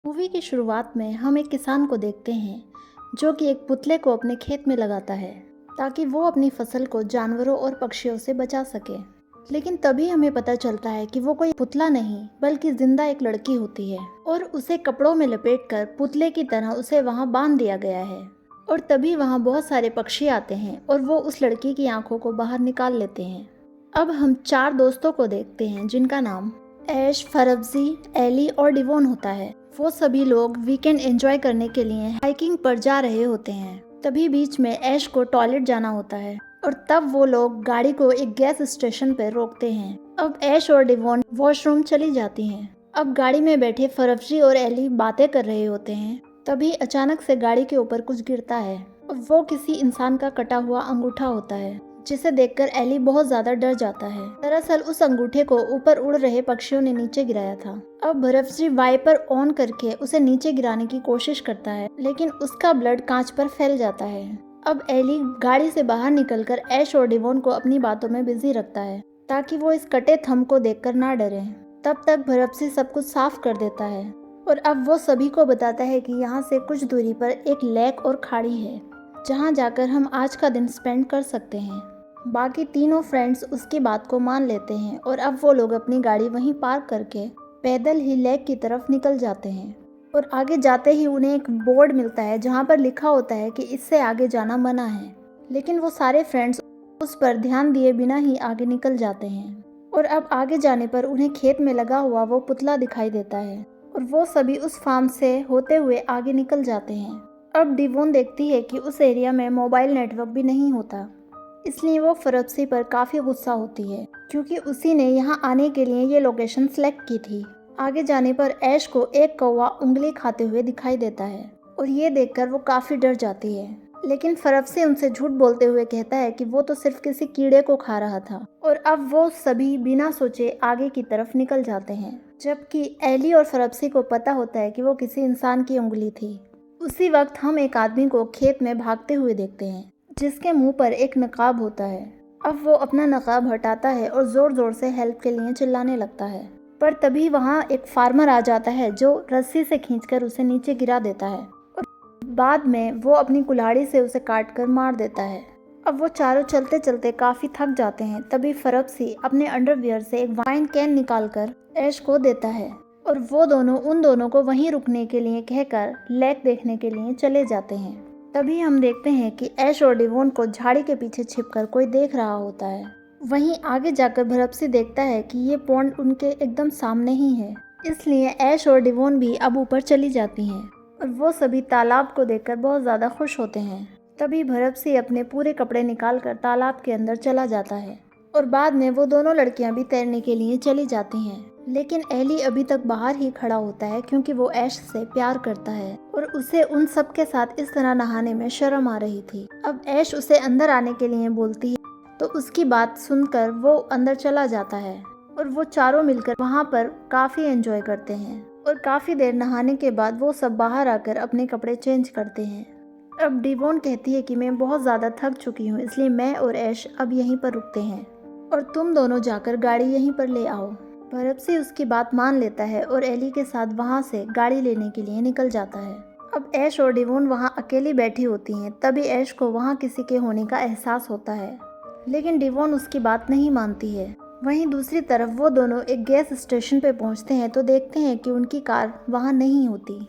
Movie की शुरुआत में हम एक किसान को देखते हैं जो कि एक पुतले को अपने खेत में लगाता है ताकि वो अपनी फसल को जानवरों और पक्षियों से बचा सके। लेकिन तभी हमें पता चलता है कि वो कोई पुतला नहीं बल्कि जिंदा एक लड़की होती है और उसे कपड़ों में लपेटकर पुतले की तरह उसे वहां बांध दिया गया है। और तभी वहां बहुत सारे पक्षी आते हैं और वो उस लड़की की आंखों को बाहर निकाल लेते हैं। अब हम 4 दोस्तों को देखते हैं जिनका नाम ऐश, फरब्जी, एली और डिवोन होता है। वो सभी लोग वीकेंड एंजॉय करने के लिए हाइकिंग पर जा रहे होते हैं। तभी बीच में ऐश को टॉयलेट जाना होता है और तब वो लोग गाड़ी को एक गैस स्टेशन पर रोकते हैं। अब ऐश और डिवोन वॉशरूम चली जाती हैं। अब गाड़ी में बैठे फरब्जी और एली बातें कर रहे होते हैं। तभी अचानक से गाड़ी के ऊपर कुछ गिरता है और वो किसी इंसान का कटा हुआ अंगूठा होता है जिसे देखकर एली बहुत ज्यादा डर जाता है। दरअसल उस अंगूठे को ऊपर उड़ रहे पक्षियों ने नीचे गिराया था। अब बर्फजी वाइपर ऑन करके उसे नीचे गिराने की कोशिश करता है लेकिन उसका ब्लड कांच पर फैल जाता है। अब एली गाड़ी से बाहर निकलकर ऐश और डिवोन को अपनी बातों में बिजी रखता है ताकि वो इस कटे थंब को देखकर ना डरे। तब तक बर्फजी सब कुछ साफ कर देता है और अब वो सभी को बताता है कि यहाँ से कुछ दूरी पर एक लेक और खाड़ी है जहाँ जाकर हम आज का दिन स्पेंड कर सकते हैं। बाकी तीनों फ्रेंड्स उसकी बात को मान लेते हैं और अब वो लोग अपनी गाड़ी वहीं पार्क करके पैदल ही लेक की तरफ निकल जाते हैं। और आगे जाते ही उन्हें एक बोर्ड मिलता है जहाँ पर लिखा होता है कि इससे आगे जाना मना है। लेकिन वो सारे फ्रेंड्स उस पर ध्यान दिए बिना ही आगे निकल जाते हैं। और अब आगे जाने पर उन्हें खेत में लगा हुआ वो पुतला दिखाई देता है और वो सभी उस फार्म से होते हुए आगे निकल जाते हैं। अब डिवोन देखती है कि उस एरिया में मोबाइल नेटवर्क भी नहीं होता, इसलिए वो फरब्सी पर काफ़ी गुस्सा होती है क्योंकि उसी ने यहाँ आने के लिए ये लोकेशन सेलेक्ट की थी। आगे जाने पर ऐश को एक कौवा उंगली खाते हुए दिखाई देता है और ये देखकर वो काफ़ी डर जाती है। लेकिन फरब्सी उनसे झूठ बोलते हुए कहता है कि वो तो सिर्फ किसी कीड़े को खा रहा था। और अब वो सभी बिना सोचे आगे की तरफ निकल जाते हैं जबकि एली और फरब्सी को पता होता है कि वो किसी इंसान की उंगली थी। उसी वक्त हम एक आदमी को खेत में भागते हुए देखते हैं जिसके मुंह पर एक नकाब होता है। अब वो अपना नकाब हटाता है और जोर जोर से हेल्प के लिए चिल्लाने लगता है। पर तभी वहाँ एक फार्मर आ जाता है जो रस्सी से खींचकर उसे नीचे गिरा देता है और बाद में वो अपनी कुल्हाड़ी से उसे काट कर मार देता है। अब वो चारों चलते चलते काफ़ी थक जाते हैं। तभी फरब्सी अपने अंडरवियर से एक वाइन कैन निकाल कर ऐश को देता है और वो दोनों उन दोनों को वहीं रुकने के लिए कहकर लेक देखने के लिए चले जाते हैं। तभी हम देखते हैं कि ऐश और डिवोन को झाड़ी के पीछे छिपकर कोई देख रहा होता है। वहीं आगे जाकर बर्फसी देखता है कि ये पॉन्ड उनके एकदम सामने ही है, इसलिए ऐश और डिवोन भी अब ऊपर चली जाती हैं और वो सभी तालाब को देखकर बहुत ज़्यादा खुश होते हैं। तभी बर्फसी अपने पूरे कपड़े निकाल कर तालाब के अंदर चला जाता है और बाद में वो दोनों लड़कियां भी तैरने के लिए चली जाती हैं। लेकिन एली अभी तक बाहर ही खड़ा होता है क्योंकि वो ऐश से प्यार करता है और उसे उन सब के साथ इस तरह नहाने में शर्म आ रही थी। अब ऐश उसे अंदर आने के लिए बोलती है तो उसकी बात सुनकर वो अंदर चला जाता है और वो चारों मिलकर वहाँ पर काफ़ी एंजॉय करते हैं। और काफ़ी देर नहाने के बाद वो सब बाहर आकर अपने कपड़े चेंज करते हैं। अब डिवोन कहती है कि मैं बहुत ज़्यादा थक चुकी हूँ, इसलिए मैं और ऐश अब यहीं पर रुकते हैं और तुम दोनों जाकर गाड़ी यहीं पर ले आओ। बर्फसी उसकी बात मान लेता है और एली के साथ वहाँ से गाड़ी लेने के लिए निकल जाता है। अब ऐश और डिवोन वहाँ अकेली बैठी होती हैं। तभी ऐश को वहाँ किसी के होने का एहसास होता है लेकिन डिवोन उसकी बात नहीं मानती है। वहीं दूसरी तरफ वो दोनों एक गैस स्टेशन पे पहुँचते हैं तो देखते हैं कि उनकी कार वहाँ नहीं होती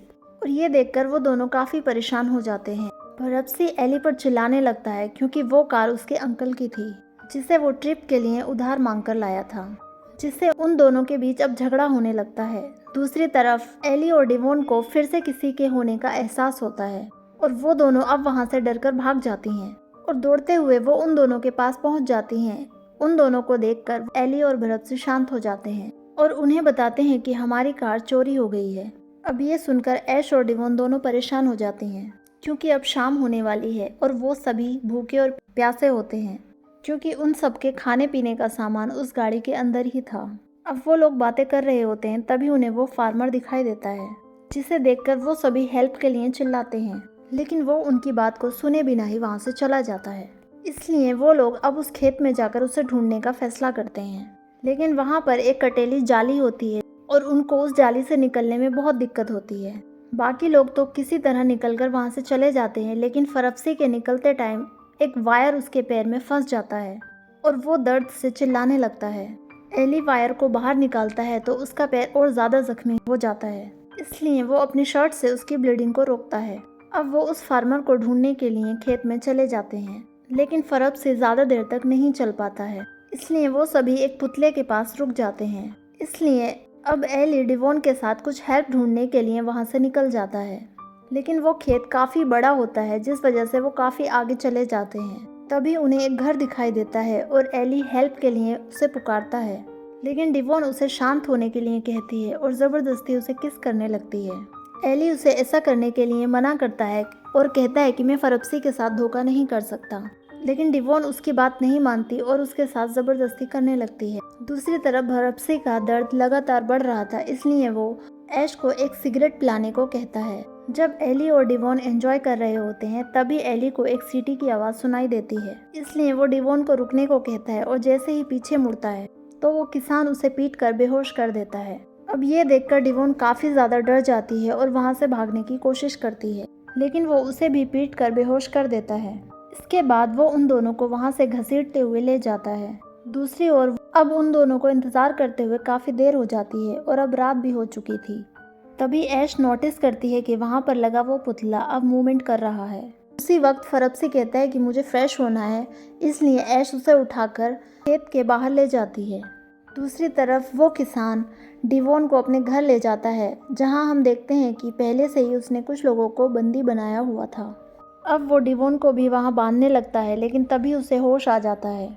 और ये देखकर वो दोनों काफ़ी परेशान हो जाते हैं। बर्फसी एली पर चिल्लाने लगता है क्योंकि वो कार उसके अंकल की थी जिसे वो ट्रिप के लिए उधार मांग कर लाया था, जिससे उन दोनों के बीच अब झगड़ा होने लगता है। दूसरी तरफ एली और डिवोन को फिर से किसी के होने का एहसास होता है और वो दोनों अब वहाँ से डरकर भाग जाती हैं और दौड़ते हुए वो उन दोनों के पास पहुँच जाती हैं। उन दोनों को देखकर एली और बर्फसी शांत हो जाते हैं और उन्हें बताते हैं कि हमारी कार चोरी हो गई है। अब ये सुनकर ऐश और डिवोन दोनों परेशान हो जाती हैं क्योंकि अब शाम होने वाली है और वो सभी भूखे और प्यासे होते हैं क्योंकि उन सबके खाने पीने का सामान उस गाड़ी के अंदर ही था। अब वो लोग बातें कर रहे होते हैं तभी उन्हें वो फार्मर दिखाई देता है जिसे देखकर वो सभी हेल्प के लिए चिल्लाते हैं लेकिन वो उनकी बात को सुने बिना ही वहाँ से चला जाता है। इसलिए वो लोग अब उस खेत में जाकर उसे ढूंढने का फैसला करते हैं लेकिन वहाँ पर एक कटेली जाली होती है और उनको उस जाली से निकलने में बहुत दिक्कत होती है। बाकी लोग तो किसी तरह निकलकर वहाँ से चले जाते हैं, लेकिन फरप्सी के निकलते टाइम एक वायर उसके पैर में फंस जाता है और वो दर्द से चिल्लाने लगता है। एली वायर को बाहर निकालता है तो उसका पैर और ज़्यादा जख्मी हो जाता है, इसलिए वो अपनी शर्ट से उसकी ब्लीडिंग को रोकता है। अब वो उस फार्मर को ढूंढने के लिए खेत में चले जाते हैं, लेकिन फरप्सी ज़्यादा देर तक नहीं चल पाता है, इसलिए वो सभी एक पुतले के पास रुक जाते हैं। इसलिए अब एली डिवॉन के साथ कुछ हेल्प ढूंढने के लिए वहाँ से निकल जाता है, लेकिन वो खेत काफ़ी बड़ा होता है जिस वजह से वो काफ़ी आगे चले जाते हैं। तभी उन्हें एक घर दिखाई देता है और एली हेल्प के लिए उसे पुकारता है, लेकिन डिवॉन उसे शांत होने के लिए कहती है और ज़बरदस्ती उसे किस करने लगती है। एली उसे ऐसा करने के लिए मना करता है और कहता है कि मैं फरप्सी के साथ धोखा नहीं कर सकता, लेकिन डिवॉन उसकी बात नहीं मानती और उसके साथ ज़बरदस्ती करने लगती है। दूसरी तरफ फरप्सी का दर्द लगातार बढ़ रहा था, इसलिए वो ऐश को एक सिगरेट पिलाने को कहता है। जब एली और डिवॉन एंजॉय कर रहे होते हैं तभी एली को एक सीटी की आवाज़ सुनाई देती है, इसलिए वो डिवॉन को रुकने को कहता है और जैसे ही पीछे मुड़ता है तो वो किसान उसे पीट कर बेहोश कर देता है। अब ये देखकर डिवॉन काफ़ी ज़्यादा डर जाती है और वहाँ से भागने की कोशिश करती है, लेकिन वो उसे भी पीट कर बेहोश कर देता है। इसके बाद वो उन दोनों को वहाँ से घसीटते हुए ले जाता है। दूसरी ओर अब उन दोनों को इंतज़ार करते हुए काफ़ी देर हो जाती है और अब रात भी हो चुकी थी। तभी ऐश नोटिस करती है कि वहाँ पर लगा वो पुतला अब मूवमेंट कर रहा है। उसी वक्त फरप्सी कहता है कि मुझे फ्रेश होना है, इसलिए ऐश उसे उठाकर खेत के बाहर ले जाती है। दूसरी तरफ वो किसान डिवॉन को अपने घर ले जाता है, जहाँ हम देखते हैं कि पहले से ही उसने कुछ लोगों को बंदी बनाया हुआ था। अब वो डिवॉन को भी वहाँ बांधने लगता है, लेकिन तभी उसे होश आ जाता है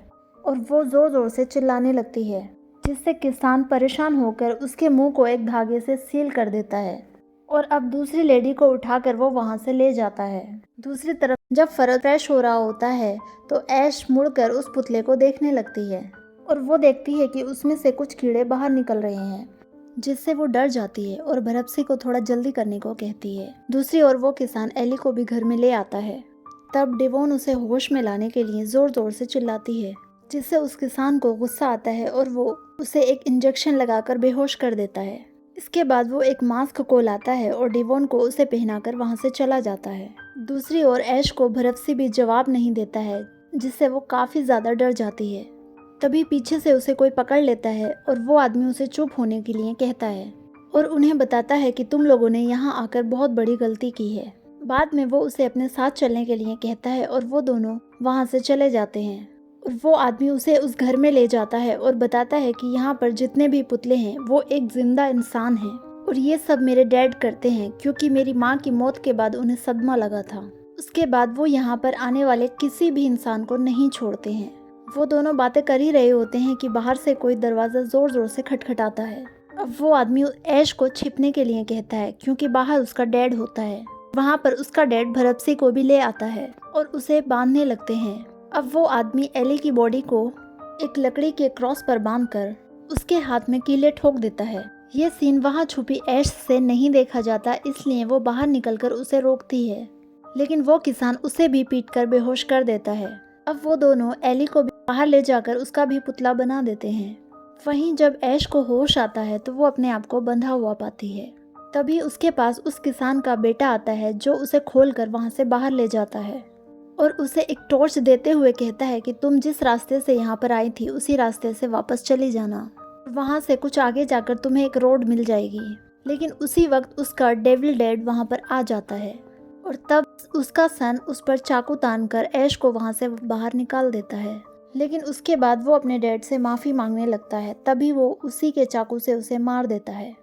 और वो ज़ोर ज़ोर से चिल्लाने लगती है, जिससे किसान परेशान होकर उसके मुंह को एक धागे से सील कर देता है और अब दूसरी लेडी को उठाकर वो वहाँ से ले जाता है। दूसरी तरफ जब फरद फ्रेश हो रहा होता है तो ऐश मुड़कर उस पुतले को देखने लगती है और वो देखती है कि उसमें से कुछ कीड़े बाहर निकल रहे हैं, जिससे वो डर जाती है और फरप्सी को थोड़ा जल्दी करने को कहती है। दूसरी ओर वो किसान एली को भी घर में ले आता है। तब डिवॉन उसे होश में लाने के लिए ज़ोर ज़ोर से चिल्लाती है, जिससे उस किसान को गुस्सा आता है और वो उसे एक इंजेक्शन लगाकर बेहोश कर देता है। इसके बाद वो एक मास्क को लाता है और डिवॉन को उसे पहनाकर वहाँ से चला जाता है। दूसरी ओर ऐश को फरप्सी भी जवाब नहीं देता है, जिससे वो काफ़ी ज़्यादा डर जाती है। तभी पीछे से उसे कोई पकड़ लेता है और वो आदमी उसे चुप होने के लिए कहता है और उन्हें बताता है कि तुम लोगों ने यहाँ आकर बहुत बड़ी गलती की है। बाद में वो उसे अपने साथ चलने के लिए कहता है और वो दोनों वहाँ से चले जाते हैं और वो आदमी उसे उस घर में ले जाता है और बताता है कि यहाँ पर जितने भी पुतले हैं वो एक जिंदा इंसान हैं और ये सब मेरे डैड करते हैं, क्योंकि मेरी माँ की मौत के बाद उन्हें सदमा लगा था। उसके बाद वो यहाँ पर आने वाले किसी भी इंसान को नहीं छोड़ते हैं। वो दोनों बातें कर ही रहे होते हैं कि बाहर से कोई दरवाज़ा ज़ोर ज़ोर से खटखटाता है। अब वो आदमी ऐश को छिपने के लिए कहता है, क्योंकि बाहर उसका डैड होता है। वहाँ पर उसका डैड फरप्सी को भी ले आता है और उसे बांधने लगते हैं। अब वो आदमी एली की बॉडी को एक लकड़ी के क्रॉस पर बांधकर उसके हाथ में कीले ठोक देता है। ये सीन वहाँ छुपी ऐश से नहीं देखा जाता, इसलिए वो बाहर निकलकर उसे रोकती है, लेकिन वो किसान उसे भी पीटकर बेहोश कर देता है। अब वो दोनों एली को भी बाहर ले जाकर उसका भी पुतला बना देते हैं। वहीं जब ऐश को होश आता है तो वो अपने आप को बंधा हुआ पाती है। तभी उसके पास उस किसान का बेटा आता है, जो उसे खोलकर वहाँ से बाहर ले जाता है और उसे एक टॉर्च देते हुए कहता है कि तुम जिस रास्ते से यहाँ पर आई थी उसी रास्ते से वापस चली जाना, वहाँ से कुछ आगे जाकर तुम्हें एक रोड मिल जाएगी। लेकिन उसी वक्त उसका डेविल डैड वहाँ पर आ जाता है और तब उसका सन उस पर चाकू तानकर ऐश को वहाँ से बाहर निकाल देता है। लेकिन उसके बाद वो अपने डैड से माफ़ी मांगने लगता है, तभी वो उसी के चाकू से उसे मार देता है।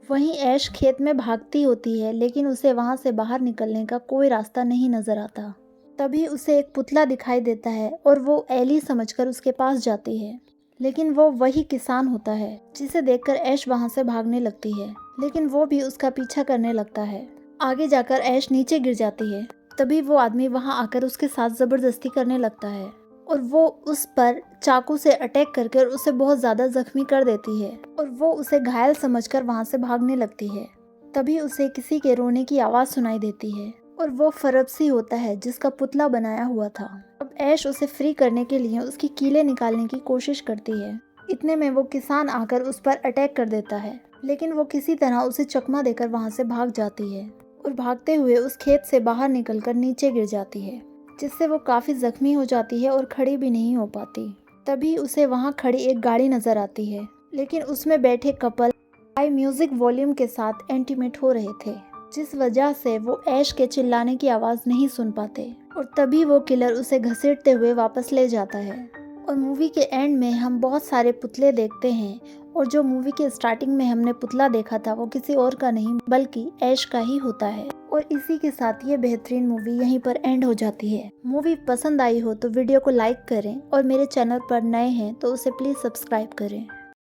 वहीं ऐश खेत में भागती होती है, लेकिन उसे वहाँ से बाहर निकलने का कोई रास्ता नहीं नजर आता। तभी उसे एक पुतला दिखाई देता है और वो एली समझकर उसके पास जाती है, लेकिन वो वही किसान होता है, जिसे देखकर ऐश वहाँ से भागने लगती है, लेकिन वो भी उसका पीछा करने लगता है। आगे जाकर ऐश नीचे गिर जाती है। तभी वो आदमी वहाँ आकर उसके साथ ज़बरदस्ती करने लगता है और वो उस पर चाकू से अटैक करके उसे बहुत ज़्यादा जख्मी कर देती है और वो उसे घायल समझकर वहाँ से भागने लगती है। तभी उसे किसी के रोने की आवाज़ सुनाई देती है और वो फरप्सी होता है, जिसका पुतला बनाया हुआ था। अब ऐश उसे फ्री करने के लिए उसकी कीलें निकालने की कोशिश करती है। इतने में वो किसान आकर उस पर अटैक कर देता है लेकिन वो किसी तरह उसे चकमा देकर वहाँ से भाग जाती है और भागते हुए उस खेत से बाहर निकलकर नीचे गिर जाती है, जिससे वो काफ़ी जख्मी हो जाती है और खड़ी भी नहीं हो पाती। तभी उसे वहाँ खड़ी एक गाड़ी नज़र आती है, लेकिन उसमें बैठे कपल हाई म्यूजिक वॉल्यूम के साथ इंटीमेट हो रहे थे, जिस वजह से वो ऐश के चिल्लाने की आवाज़ नहीं सुन पाते और तभी वो किलर उसे घसीटते हुए वापस ले जाता है। और मूवी के एंड में हम बहुत सारे पुतले देखते हैं और जो मूवी के स्टार्टिंग में हमने पुतला देखा था वो किसी और का नहीं बल्कि ऐश का ही होता है। और इसी के साथ ये बेहतरीन मूवी यहीं पर एंड हो जाती है। मूवी पसंद आई हो तो वीडियो को लाइक करें और मेरे चैनल पर नए हैं तो उसे प्लीज़ सब्सक्राइब करें।